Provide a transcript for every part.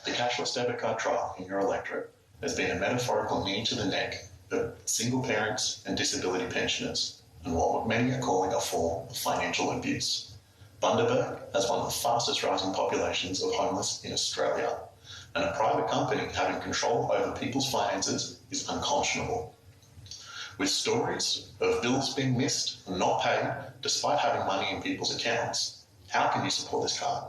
The cashless debit card trial in your electorate has been a metaphorical knee to the neck of single parents and disability pensioners, and what many are calling a form of financial abuse. Bundaberg has one of the fastest rising populations of homeless in Australia, and a private company having control over people's finances is unconscionable. With stories of bills being missed and not paid despite having money in people's accounts, how can you support this card?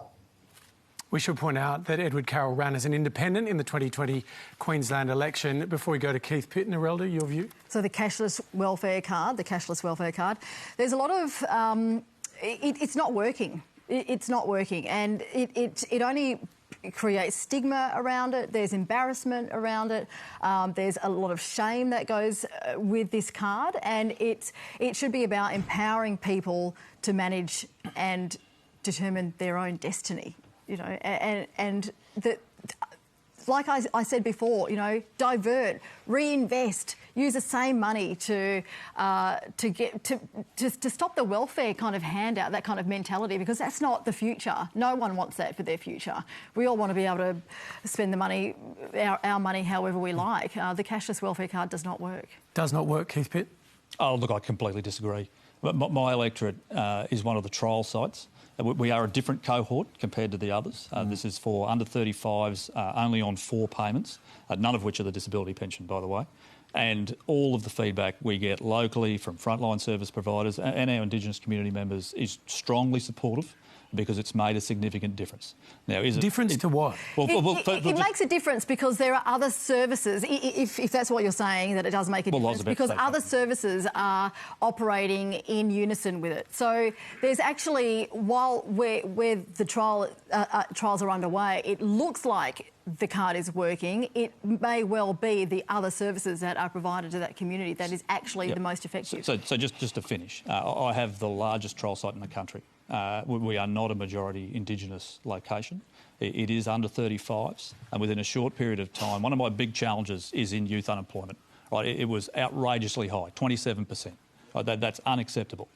We should point out that Edward Caroll ran as an independent in the 2020 Queensland election. Before we go to Keith Pitt, Nerelda, your view? So the cashless welfare card, there's a lot of... it's not working. It's not working, and it only creates stigma around it. There's embarrassment around it. There's a lot of shame that goes with this card, and it should be about empowering people to manage and determine their own destiny. You know, and like I said before, you know, divert, reinvest, use the same money to stop the welfare kind of handout, that kind of mentality, because that's not the future. No one wants that for their future. We all want to be able to spend the money, our money, however we like. The cashless welfare card does not work. Does not work, Keith Pitt? Oh, look, I completely disagree. My electorate is one of the trial sites. We are a different cohort compared to the others. This is for under 35s, only on 4 payments, none of which are the disability pension, by the way. And all of the feedback we get locally from frontline service providers and our Indigenous community members is strongly supportive, because it's made a significant difference. Now, is it... Difference to what? It makes a difference because there are other services, if that's what you're saying, that it does make a difference, because other services are operating in unison with it. So there's actually, while where the trials are underway, it looks like the card is working. It may well be the other services that are provided to that community that is actually the most effective. So just to finish, I have the largest trial site in the country. We are not a majority Indigenous location. It is under 35s, and within a short period of time, one of my big challenges is in youth unemployment. Right, it was outrageously high, 27%. Right, that's unacceptable.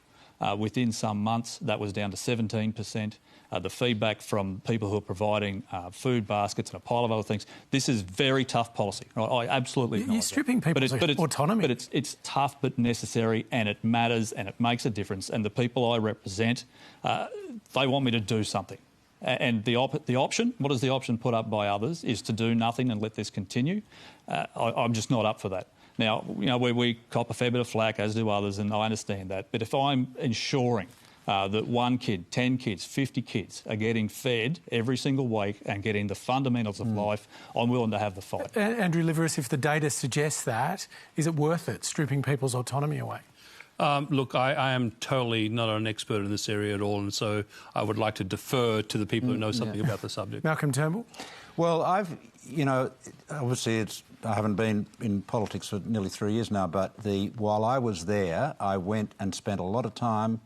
Within some months, that was down to 17%. The feedback from people who are providing food baskets and a pile of other things, this is very tough policy. Right? I absolutely acknowledge. You're stripping people's autonomy. But it's tough but necessary, and it matters and it makes a difference. And the people I represent, they want me to do something. And the option, what is the option put up by others, is to do nothing and let this continue. I'm just not up for that. Now, you know, we cop a fair bit of flack, as do others, and I understand that. But if I'm ensuring that 1 kid, 10 kids, 50 kids are getting fed every single week and getting the fundamentals of life, I'm willing to have the fight. Andrew Liveris, if the data suggests that, is it worth it, stripping people's autonomy away? Look, I am totally not an expert in this area at all, and so I would like to defer to the people who know something about the subject. Malcolm Turnbull? Well, obviously I haven't been in politics for nearly 3 years now, but while I was there, I went and spent a lot of time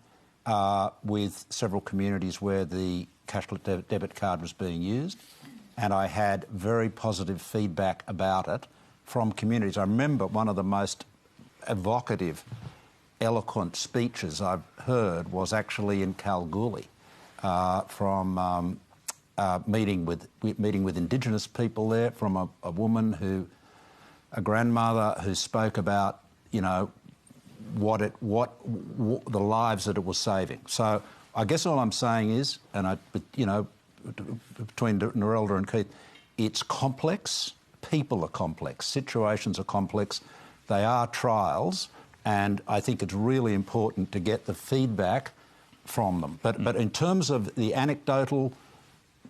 with several communities where the cashless debit card was being used, and I had very positive feedback about it from communities. I remember one of the most evocative, eloquent speeches I've heard was actually in Kalgoorlie from meeting with Indigenous people there, from a woman a grandmother who spoke about, you know, what the lives that it was saving. So I guess all I'm saying is, between Nerelda and Keith, it's complex. People are complex. Situations are complex. They are trials, and I think it's really important to get the feedback from them. But in terms of the anecdotal,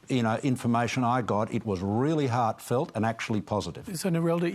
information I got, it was really heartfelt and actually positive. So, Nerelda,